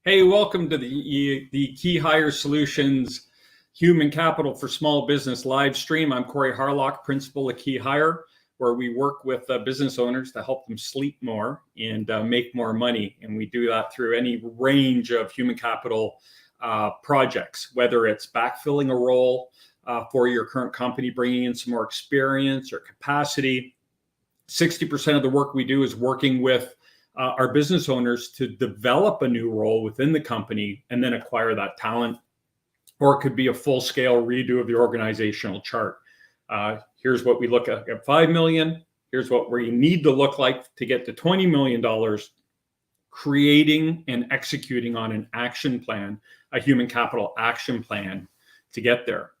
Hey, welcome to the KeyHire Solutions Human Capital for Small Business live stream. I'm Corey Harlock, principal of KeyHire, where we work with business owners to help them sleep more and make more money. And we do that through any range of human capital projects, whether it's backfilling a role for your current company, bringing in some more experience or capacity. 60% of the work we do is working with our business owners to develop a new role within the company and then acquire that talent. Or it could be a full-scale redo of the organizational chart. Here's what we look at 5 million. Here's what we need to look like to get to $20 million, creating and executing on an action plan, a human capital action plan to get there.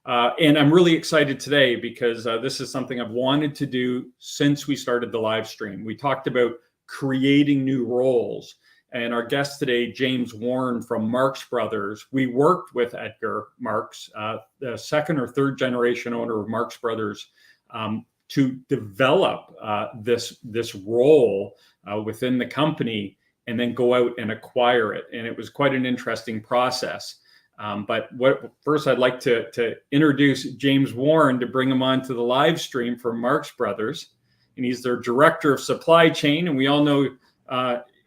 And I'm really excited today because this is something I've wanted to do since we started the live stream. We talked about creating new roles. And our guest today, James Warren from Marx Brothers, we worked with Edgar Marx, the second or third generation owner of Marx Brothers, to develop this role within the company and then go out and acquire it. And it was quite an interesting process. But first, I'd like to introduce James Warren to bring him onto the live stream for Marx Brothers. And he's their director of supply chain. And we all know,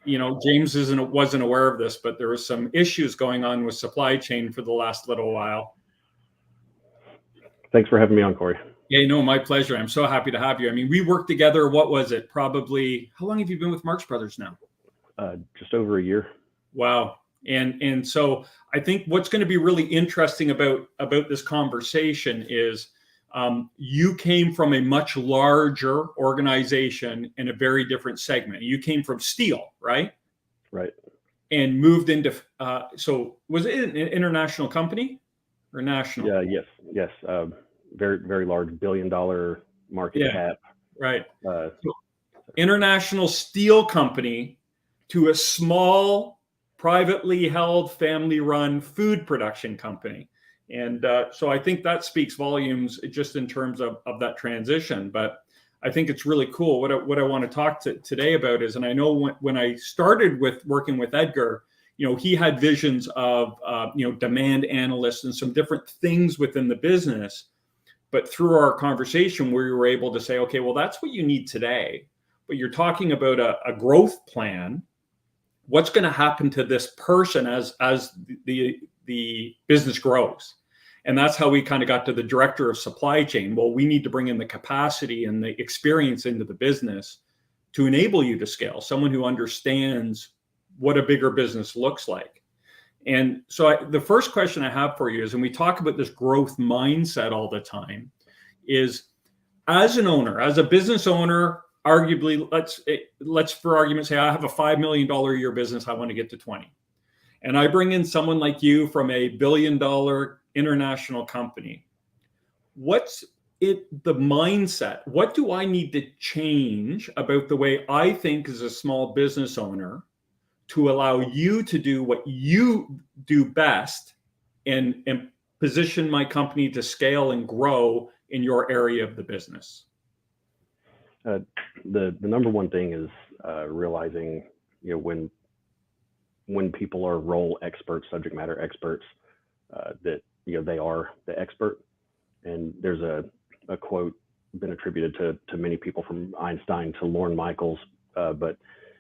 James wasn't aware of this, but there was some issues going on with supply chain for the last little while. Thanks for having me on, Corey. Yeah, no, my pleasure. I'm so happy to have you. I mean, we worked together. What was it? Probably, how long have you been with Marx Brothers now? Just over a year. Wow. And so I think what's going to be really interesting about this conversation is you came from a much larger organization in a very different segment. You came from steel, right? Right. And moved into, so was it an international company or national? Yeah, yes. Very, very large $1 billion market cap. Right. So international steel company to a small, privately held, family-run food production company. And so I think that speaks volumes just in terms of that transition. But I think it's really cool. What I want to talk today about is, and I know when I started with working with Edgar, he had visions of, demand analysts and some different things within the business. But through our conversation, we were able to say, okay, well, that's what you need today. But you're talking about a growth plan. What's going to happen to this person as the business grows? And that's how we kind of got to the director of supply chain. Well, we need to bring in the capacity and the experience into the business to enable you to scale, someone who understands what a bigger business looks like. And so the first question I have for you is, and we talk about this growth mindset all the time, is as an owner, as a business owner, arguably, let's for argument's sake, I have a $5 million a year business. I want to get to 20. And I bring in someone like you from a $1 billion international company. What's the mindset? What do I need to change about the way I think as a small business owner to allow you to do what you do best and position my company to scale and grow in your area of the business? The number one thing is realizing, when people are role experts, subject matter experts, that they are the expert. And there's a quote been attributed to many people, from Einstein to Lorne Michaels, but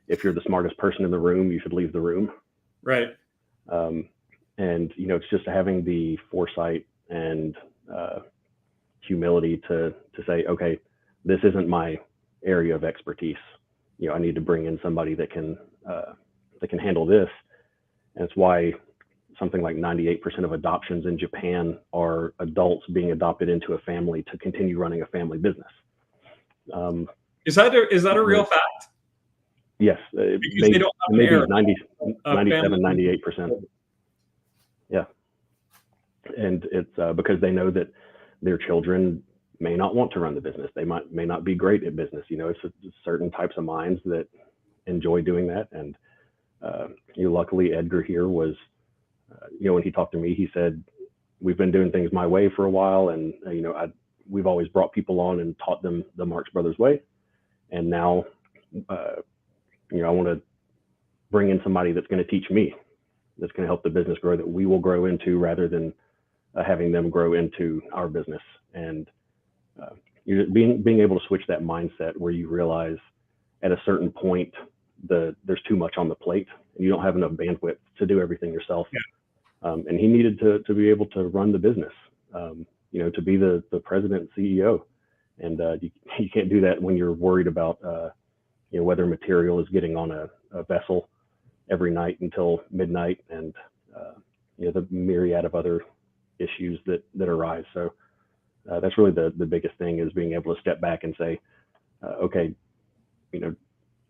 if you're the smartest person in the room, you should leave the room. Right. And it's just having the foresight and humility to say, okay, this isn't my area of expertise. I need to bring in somebody that can handle this. And it's why something like 98% of adoptions in Japan are adults being adopted into a family to continue running a family business. Is that a real fact? Yes. Maybe 97, 98%. Yeah. And it's because they know that their children may not want to run the business. They may not be great at business. It's certain types of minds that enjoy doing that. And luckily Edgar here was, when he talked to me, he said, we've been doing things my way for a while. And, we've always brought people on and taught them the Marx Brothers way. And now, I want to bring in somebody that's going to teach me that's going to help the business grow, that we will grow into, rather than having them grow into our business. And you're being able to switch that mindset where you realize at a certain point there's too much on the plate and you don't have enough bandwidth to do everything yourself. Yeah. And he needed to be able to run the business, to be the president and CEO. And you can't do that when you're worried about whether material is getting on a vessel every night until midnight, and the myriad of other issues that arise. So that's really the biggest thing, is being able to step back and say, okay,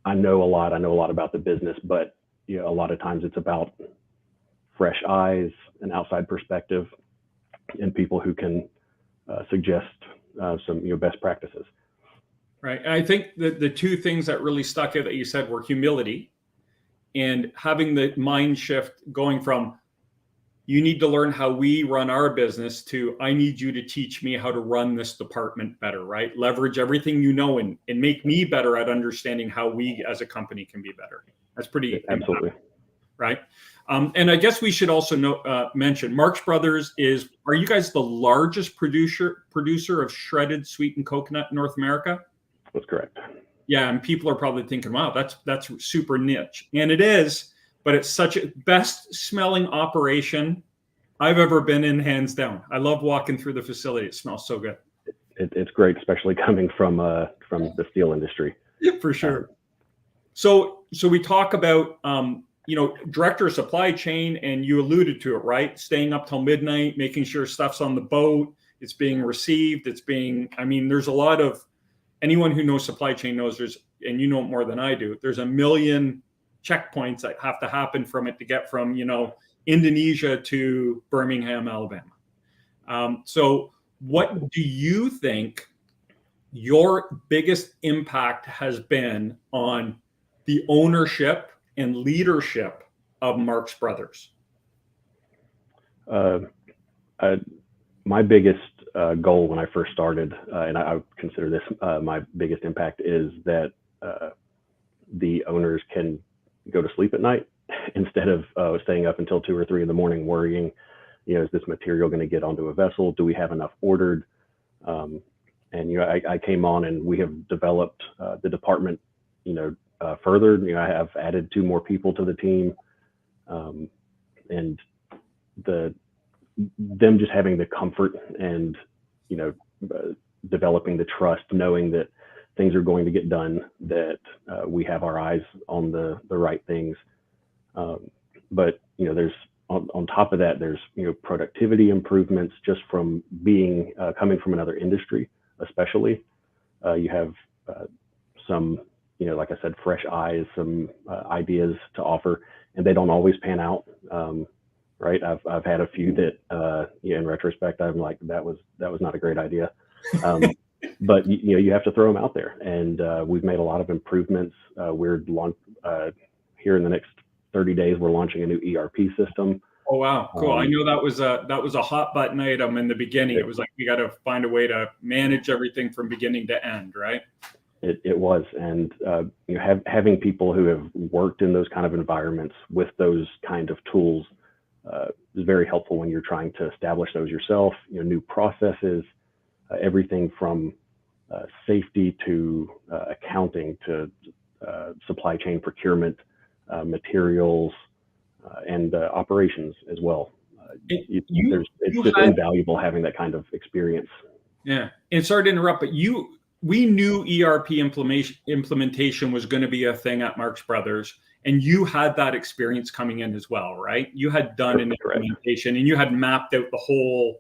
I know a lot about the business, but a lot of times it's about fresh eyes, an outside perspective, and people who can suggest some best practices. Right. I think that the two things that really stuck out that you said were humility and having the mind shift, going from you need to learn how we run our business to I need you to teach me how to run this department better, right? Leverage everything you know and make me better at understanding how we as a company can be better. That's pretty absolutely important, right? And I guess we should also mention Marx Brothers are you guys the largest producer of shredded sweetened coconut in North America? That's correct. Yeah, and people are probably thinking, wow, that's super niche. And it is, but it's such a best smelling operation I've ever been in, hands down. I love walking through the facility. It smells so good. It's great, especially coming from the steel industry. Yeah, for sure. So we talk about director of supply chain, and you alluded to it, right? Staying up till midnight, making sure stuff's on the boat, it's being received, there's a lot of, anyone who knows supply chain knows and you know it more than I do, there's a million checkpoints that have to happen from it to get from, Indonesia to Birmingham, Alabama. So what do you think your biggest impact has been on the ownership and leadership of Marx Brothers? My biggest goal when I first started, and I would consider this my biggest impact, is that the owners can go to sleep at night instead of staying up until 2 or 3 in the morning worrying, is this material going to get onto a vessel? Do we have enough ordered? And I came on, and we have developed the department, further. I have added 2 more people to the team, and them just having the comfort and developing the trust, knowing that things are going to get done, that we have our eyes on the right things. But there's on top of that, there's productivity improvements just from being coming from another industry, especially. You have some like I said, fresh eyes, some ideas to offer, and they don't always pan out. Right. I've had a few that, in retrospect, I'm like, that was not a great idea. But you have to throw them out there, and we've made a lot of improvements. Here in the next 30 days, we're launching a new ERP system. Oh wow, cool! I know that was a hot button item in the beginning. It was like, we got to find a way to manage everything from beginning to end, right? It was, and having people who have worked in those kind of environments with those kind of tools is very helpful when you're trying to establish those yourself. New processes, everything from safety to accounting to supply chain procurement, materials, and operations as well. It's just invaluable having that kind of experience. Yeah, and sorry to interrupt, but we knew ERP implementation was going to be a thing at Marx Brothers, and you had that experience coming in as well, right? You had done an implementation, and you had mapped out the whole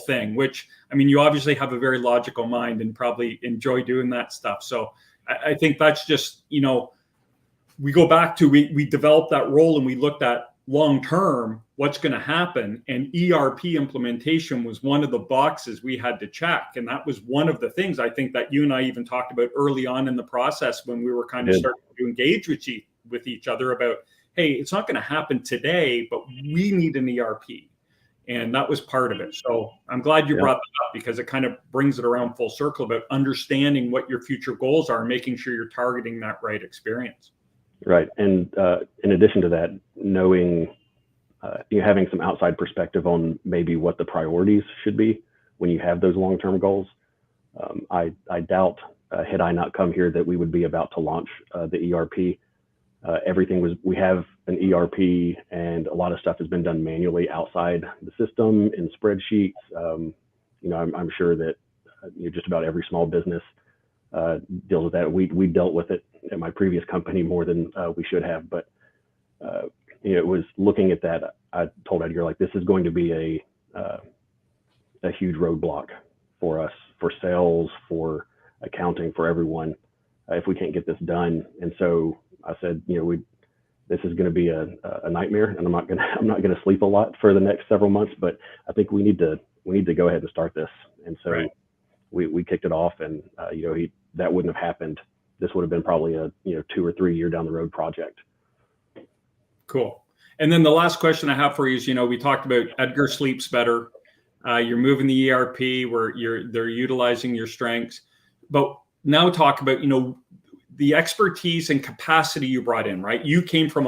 thing, which, you obviously have a very logical mind and probably enjoy doing that stuff. So I think that's just, we go back to, we developed that role, and we looked at long term what's going to happen, and ERP implementation was one of the boxes we had to check. And that was one of the things I think that you and I even talked about early on in the process, when we were kind of starting to engage with each other about, hey, it's not going to happen today, but we need an ERP. And that was part of it. So I'm glad you brought that up, because it kind of brings it around full circle about understanding what your future goals are and making sure you're targeting that right experience. Right. And in addition to that, knowing having some outside perspective on maybe what the priorities should be when you have those long-term goals. I doubt, had I not come here, that we would be about to launch the ERP. We have an ERP, and a lot of stuff has been done manually outside the system in spreadsheets. I'm sure that just about every small business deals with that. We dealt with it at my previous company more than we should have, but it was looking at that. I told Edgar, like, this is going to be a huge roadblock for us, for sales, for accounting, for everyone, if we can't get this done. And so I said, this is going to be a nightmare, and I'm not going to sleep a lot for the next several months. But I think we need to go ahead and start this. And so right. we kicked it off, and that wouldn't have happened. This would have been probably a 2 or 3 year down the road project. Cool. And then the last question I have for you is, we talked about Edgar sleeps better. You're moving the ERP where they're utilizing your strengths, but now talk about, the expertise and capacity you brought in, right? You came from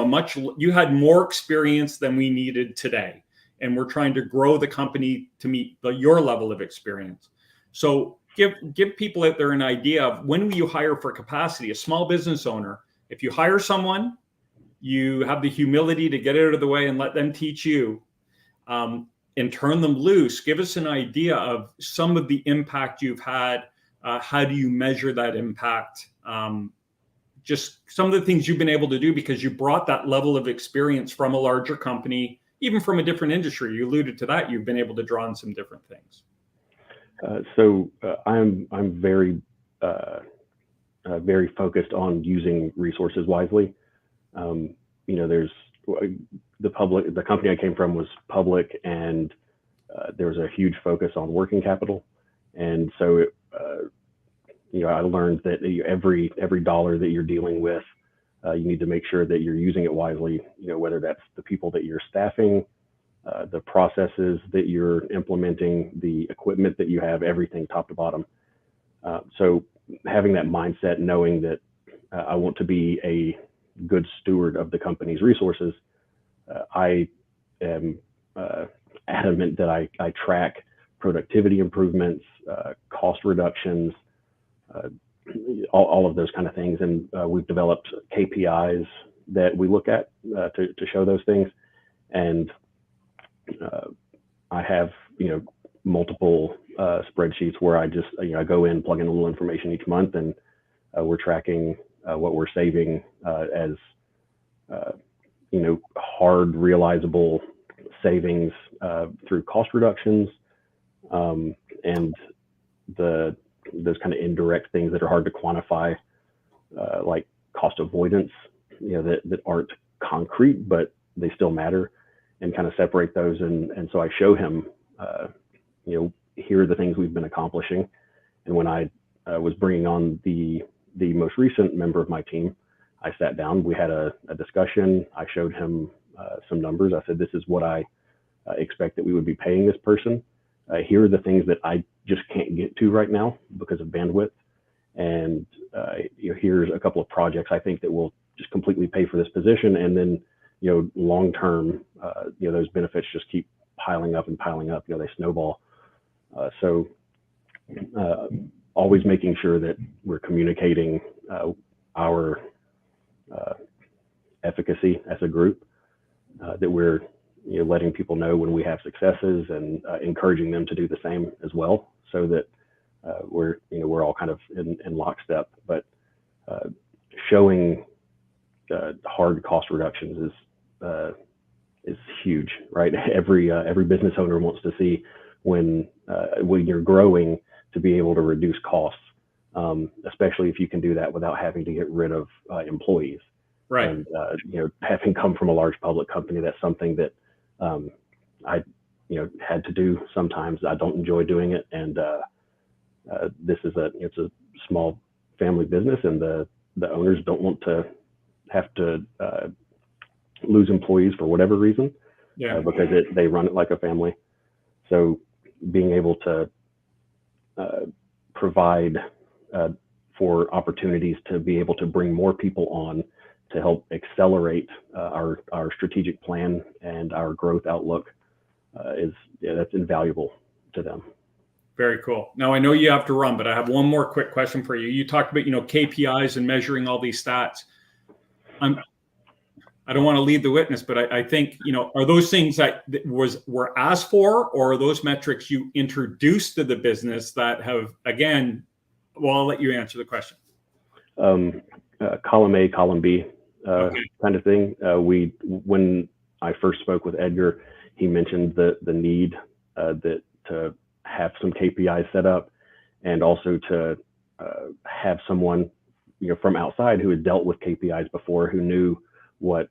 you had more experience than we needed today. And we're trying to grow the company to meet your level of experience. So give people out there an idea of when you hire for capacity, a small business owner. If you hire someone, you have the humility to get out of the way and let them teach you, and turn them loose. Give us an idea of some of the impact you've had. How do you measure that impact? Just some of the things you've been able to do because you brought that level of experience from a larger company, even from a different industry. You alluded to that. You've been able to draw on some different things. I'm very, very focused on using resources wisely. There's the company I came from was public, and there was a huge focus on working capital. And so I learned that every dollar that you're dealing with, you need to make sure that you're using it wisely, whether that's the people that you're staffing, the processes that you're implementing, the equipment that you have, everything top to bottom. So having that mindset, knowing that I want to be a good steward of the company's resources, I am adamant that I track productivity improvements, cost reductions, all of those kind of things. And we've developed KPIs that we look at to show those things. And I have, multiple spreadsheets where I just, I go in, plug in a little information each month, and we're tracking what we're saving as, hard realizable savings through cost reductions, and those kind of indirect things that are hard to quantify, like cost avoidance, that aren't concrete, but they still matter, and kind of separate those. And so I show him, here are the things we've been accomplishing. And when I was bringing on the most recent member of my team, I sat down, we had a discussion. I showed him some numbers. I said, this is what I expect that we would be paying this person. Here are the things that I just can't get to right now because of bandwidth. And here's a couple of projects I think that will just completely pay for this position. And then, long term, those benefits just keep piling up and piling up. They snowball. So always making sure that we're communicating our efficacy as a group, that we're letting people know when we have successes, and encouraging them to do the same as well, so that we're all kind of in lockstep. But showing hard cost reductions is huge, right? Every business owner wants to see when you're growing, to be able to reduce costs, especially if you can do that without having to get rid of employees. Right. And having come from a large public company, that's something that I had to do sometimes. I don't enjoy doing it, and this is it's a small family business, and the owners don't want to have to lose employees for whatever reason, because they run it like a family. So being able to provide for opportunities to be able to bring more people on to help accelerate our strategic plan and our growth outlook that's invaluable to them. Very cool. Now, I know you have to run, but I have one more quick question for you. You talked about, KPIs and measuring all these stats. I don't want to lead the witness, but I think, are those things that were asked for, or are those metrics you introduced to the business that have, again, well, I'll let you answer the question. Column A, column B Okay. kind of thing. When I first spoke with Edgar, he mentioned the need to have some KPIs set up, and also to have someone from outside who had dealt with KPIs before, who knew what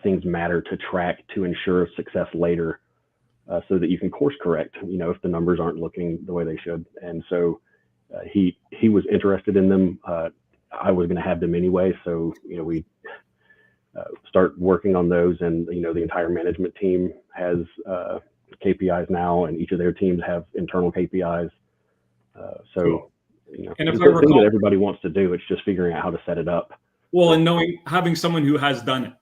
things matter to track to ensure success later, so that you can course correct if the numbers aren't looking the way they should. And so he was interested in them. I was going to have them anyway, so we start working on those, and the entire management team has KPIs now, and each of their teams have internal KPIs. So cool. And it's if I recall, thing that everybody wants to do. It's just figuring out how to set it up. Well, and having someone who has done it,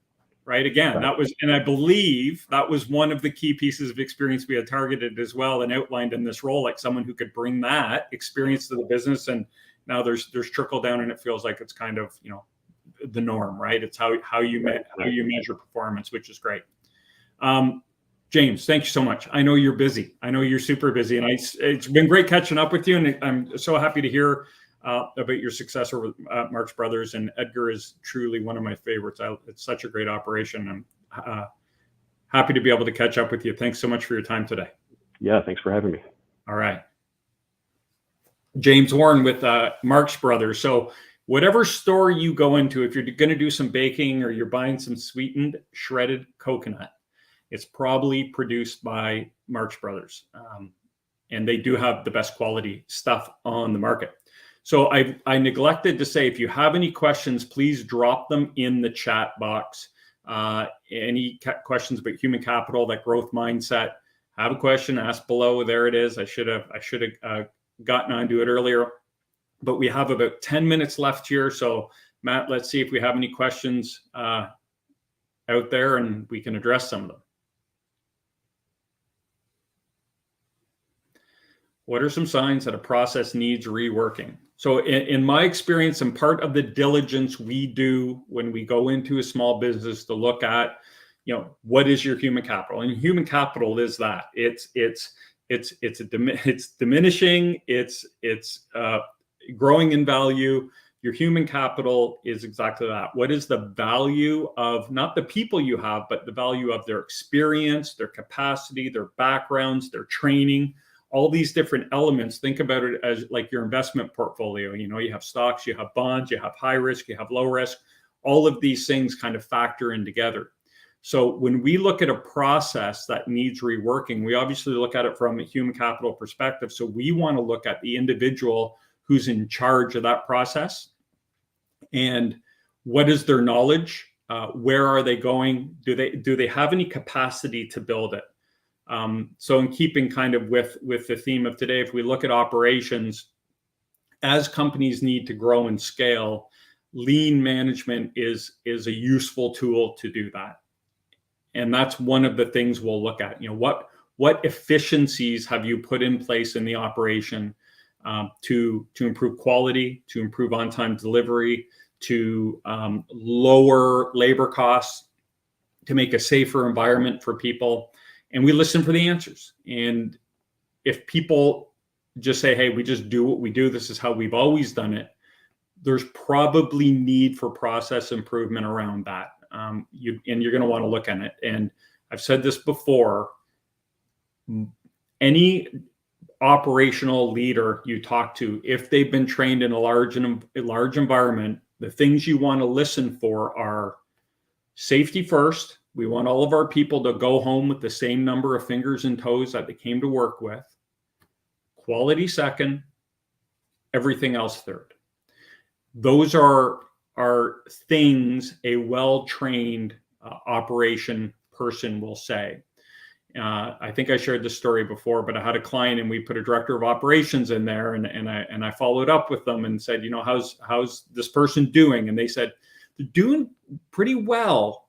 right? Again, Right. that was, and I believe that was one of the key pieces of experience we had targeted as well and outlined in this role, like someone who could bring that experience to the business. And now there's trickle down, and it feels like it's kind of the norm, right? It's how you measure performance, which is great. James, thank you so much. I know you're busy. I know you're super busy, and it's been great catching up with you. And I'm so happy to hear about your success over Marx Brothers. And Edgar is truly one of my favorites. It's such a great operation. I'm happy to be able to catch up with you. Thanks so much for your time today. Yeah, thanks for having me. All right. James Warren with Marx Brothers. So whatever store you go into, if you're going to do some baking or you're buying some sweetened shredded coconut, it's probably produced by Marx Brothers. And they do have the best quality stuff on the market. So I neglected to say, if you have any questions, please drop them in the chat box. Any questions about human capital, that growth mindset, have a question, ask below. There it is. I should have gotten onto it earlier, but we have about 10 minutes left here. So Matt, let's see if we have any questions out there, and we can address some of them. What are some signs that a process needs reworking? So in my experience, and part of the diligence we do when we go into a small business to look at, what is your human capital? And human capital is that it's diminishing, it's growing in value. Your human capital is exactly that. What is the value of not the people you have, but the value of their experience, their capacity, their backgrounds, their training, all these different elements. Think about it as like your investment portfolio. You have stocks, you have bonds, you have high risk, you have low risk. All of these things kind of factor in together. So when we look at a process that needs reworking, we obviously look at it from a human capital perspective. So we want to look at the individual who's in charge of that process, and what is their knowledge? Where are they going? Do they have any capacity to build it? So in keeping kind of with the theme of today, if we look at operations, as companies need to grow and scale, lean management is a useful tool to do that. And that's one of the things we'll look at. What efficiencies have you put in place in the operation to improve quality, to improve on-time delivery, to lower labor costs, to make a safer environment for people? And we listen for the answers. And if people just say, hey, we just do what we do, this is how we've always done it, there's probably need for process improvement around that. You're going to want to look at it. And I've said this before, any operational leader you talk to, if they've been trained in a large environment, the things you want to listen for are safety first. We want all of our people to go home with the same number of fingers and toes that they came to work with. Quality second, everything else third. Those are things a well-trained operation person will say. I think I shared this story before, but I had a client and we put a director of operations in there, and I followed up with them and said, how's this person doing? And they said, they're doing pretty well.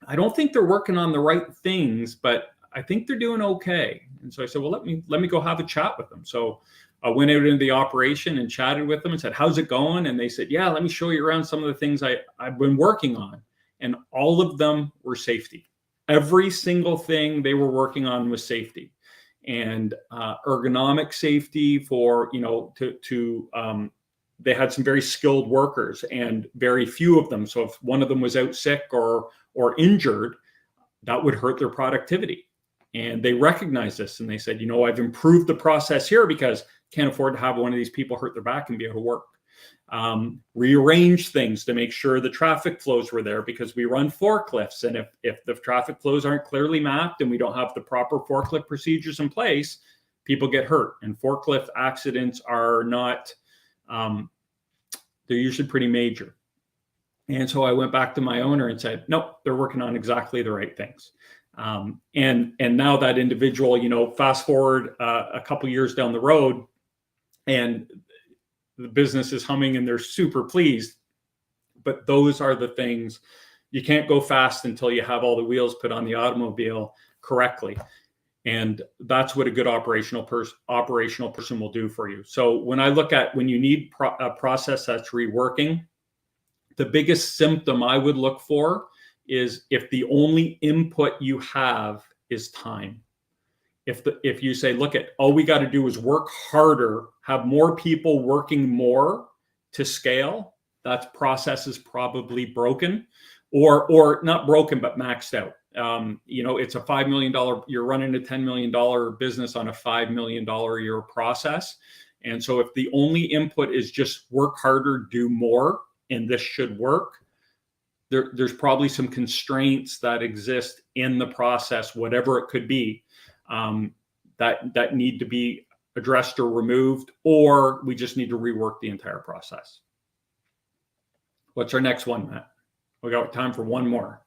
I don't think they're working on the right things, but I think they're doing okay. And so I said, well, let me go have a chat with them. So I went out into the operation and chatted with them and said, how's it going? And they said, yeah, let me show you around some of the things I've been working on. And all of them were safety. Every single thing they were working on was safety, and ergonomic safety for, they had some very skilled workers and very few of them. So if one of them was out sick or injured, that would hurt their productivity. And they recognized this and they said, I've improved the process here because can't afford to have one of these people hurt their back and be able to work. Rearrange things to make sure the traffic flows were there, because we run forklifts. And if the traffic flows aren't clearly mapped and we don't have the proper forklift procedures in place, people get hurt. And forklift accidents are not, they're usually pretty major. And so I went back to my owner and said, nope, they're working on exactly the right things. And now that individual, fast forward a couple years down the road, and the business is humming and they're super pleased. But those are the things. You can't go fast until you have all the wheels put on the automobile correctly. And that's what a good operational person will do for you. So when I look at when you need a process that's reworking, the biggest symptom I would look for is if the only input you have is time. If you say, look, all we got to do is work harder, have more people working more to scale, that process is probably broken, or not broken, but maxed out. It's a $5 million, you're running a $10 million business on a $5 million a year process. And so if the only input is just work harder, do more, and this should work, there's probably some constraints that exist in the process, whatever it could be, that need to be addressed or removed, or we just need to rework the entire process. What's our next one, Matt? We got time for one more.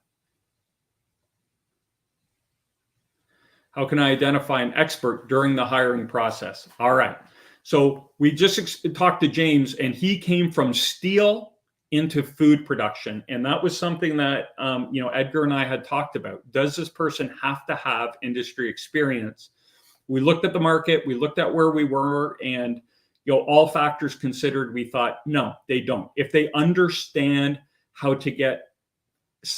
How can I identify an expert during the hiring process? All right. So we just talked to James, and he came from steel into food production. And that was something that, Edgar and I had talked about. Does this person have to have industry experience? We looked at the market, we looked at where we were, and, all factors considered, we thought, no, they don't. If they understand how to get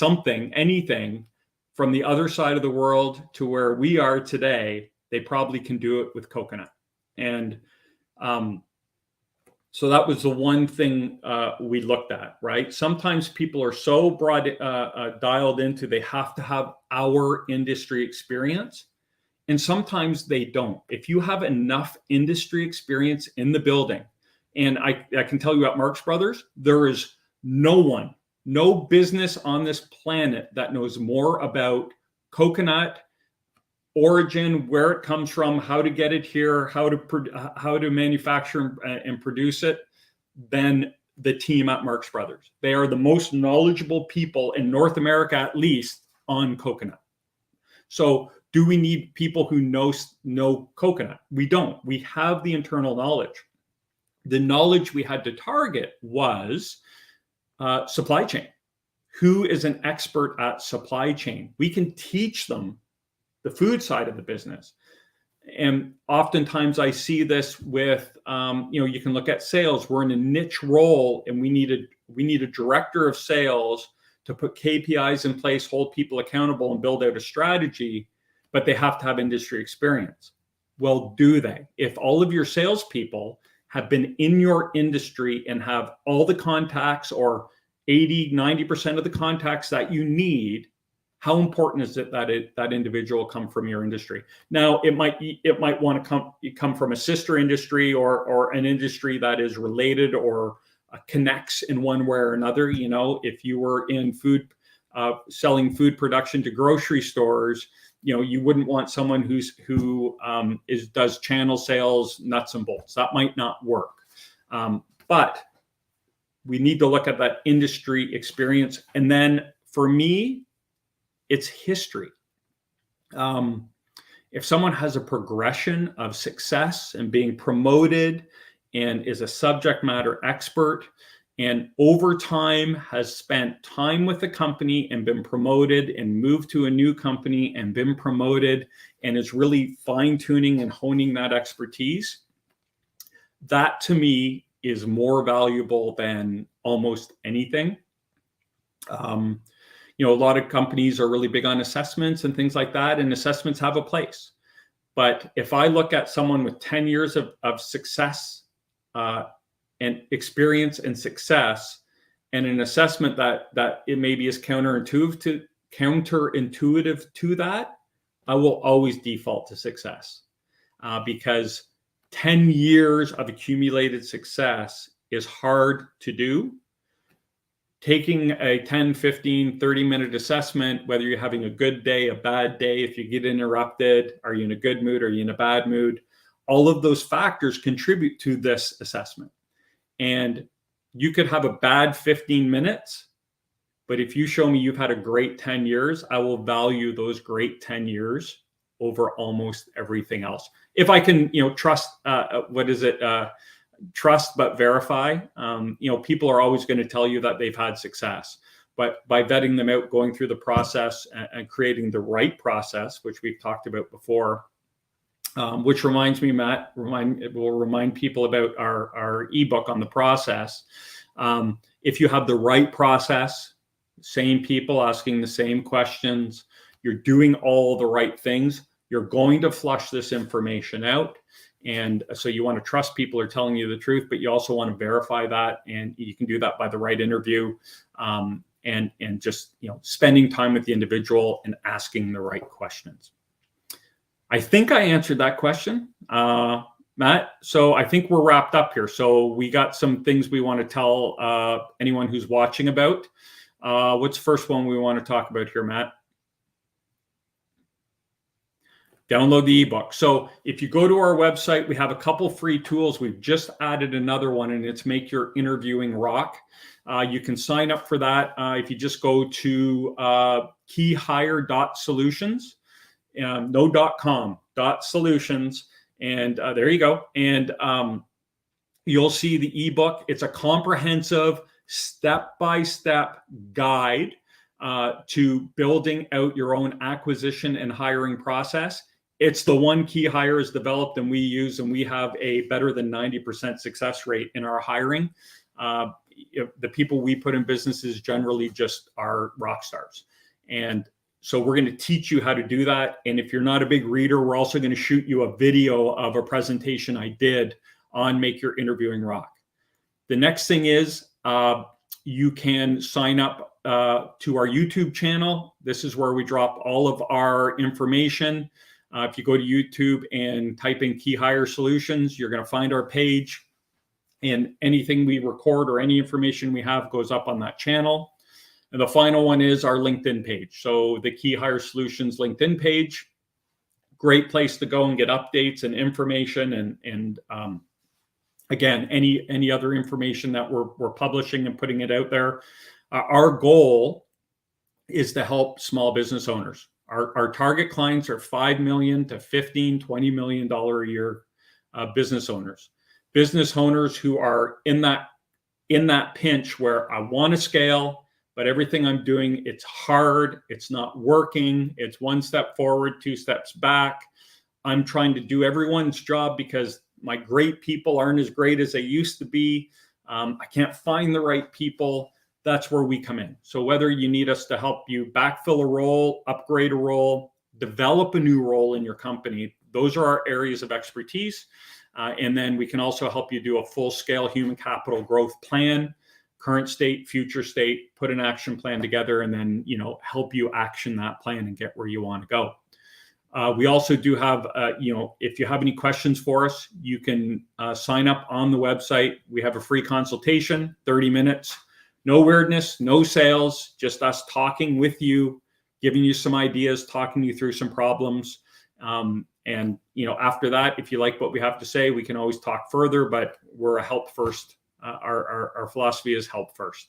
anything from the other side of the world to where we are today, they probably can do it with coconut. And, so that was the one thing we looked at, right? Sometimes people are so dialed into they have to have our industry experience, and sometimes they don't. If you have enough industry experience in the building, and I can tell you at Marx Brothers, there is no business on this planet that knows more about coconut origin, where it comes from, how to get it here, how to manufacture and produce it, than the team at Marx Brothers. They are the most knowledgeable people in North America, at least, on coconut. So do we need people who know coconut? We don't. We have the internal knowledge. The knowledge we had to target was supply chain. Who is an expert at supply chain? We can teach them the food side of the business. And oftentimes I see this with, you can look at sales. We're in a niche role, and we need a director of sales to put KPIs in place, hold people accountable, and build out a strategy, but they have to have industry experience. Well, do they? If all of your salespeople have been in your industry and have all the contacts, or 80, 90% of the contacts that you need, how important is it that that individual come from your industry? Now, it might want to come from a sister industry or an industry that is related or connects in one way or another. If you were in food, selling food production to grocery stores, you wouldn't want someone who does channel sales, nuts and bolts. That might not work. But we need to look at that industry experience. And then for me, it's history. If someone has a progression of success and being promoted and is a subject matter expert and over time has spent time with the company and been promoted and moved to a new company and been promoted and is really fine-tuning and honing that expertise, that to me is more valuable than almost anything. A lot of companies are really big on assessments and things like that, and assessments have a place. But if I look at someone with 10 years of success and experience and success, and an assessment that it maybe is counterintuitive to that, I will always default to success because 10 years of accumulated success is hard to do. Taking a 10, 15, 30-minute assessment, whether you're having a good day, a bad day, if you get interrupted, are you in a good mood, are you in a bad mood? All of those factors contribute to this assessment. And you could have a bad 15 minutes, but if you show me you've had a great 10 years, I will value those great 10 years over almost everything else. If I can, trust, trust but verify. People are always going to tell you that they've had success, but by vetting them out, going through the process and creating the right process, which we've talked about before, which reminds me, Matt, we'll remind people about our ebook on the process. If you have the right process, same people asking the same questions, you're doing all the right things, you're going to flush this information out. And so you want to trust people are telling you the truth, but you also want to verify that. And you can do that by the right interview and just, spending time with the individual and asking the right questions. I think I answered that question, Matt. So I think we're wrapped up here. So we got some things we want to tell anyone who's watching about. What's the first one we want to talk about here, Matt? Download the ebook. So if you go to our website, we have a couple free tools. We've just added another one, and it's Make Your Interviewing Rock. You can sign up for that if you just go to KeyHire.solutions, no .com, .solutions, and there you go. And you'll see the ebook. It's a comprehensive step-by-step guide to building out your own acquisition and hiring process. It's the one KeyHire has developed and we use, and we have a better than 90% success rate in our hiring. The people we put in businesses generally just are rock stars. And so we're going to teach you how to do that. And if you're not a big reader, we're also going to shoot you a video of a presentation I did on Make Your Interviewing Rock. The next thing is you can sign up to our YouTube channel. This is where we drop all of our information. If you go to YouTube and type in KeyHire Solutions, you're going to find our page, and anything we record or any information we have goes up on that channel. And the final one is our LinkedIn page. So the KeyHire Solutions LinkedIn page, great place to go and get updates and information and again, any other information that we're publishing and putting it out there. Our goal is to help small business owners. Our target clients are $5 million to $15, $20 million a year business owners. Business owners who are in that pinch where I want to scale, but everything I'm doing, it's hard, it's not working, it's one step forward, two steps back. I'm trying to do everyone's job because my great people aren't as great as they used to be. I can't find the right people. That's where we come in. So whether you need us to help you backfill a role, upgrade a role, develop a new role in your company, those are our areas of expertise. And then we can also help you do a full-scale human capital growth plan, current state, future state, put an action plan together, and then help you action that plan and get where you want to go. We also do have, if you have any questions for us, you can sign up on the website. We have a free consultation, 30 minutes. No weirdness, no sales, just us talking with you, giving you some ideas, talking you through some problems. And after that, if you like what we have to say, we can always talk further, but we're a help first. Our philosophy is help first.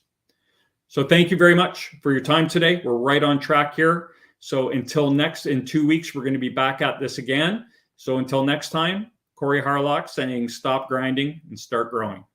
So thank you very much for your time today. We're right on track here. So in 2 weeks, we're going to be back at this again. So until next time, Corey Harlock saying stop grinding and start growing.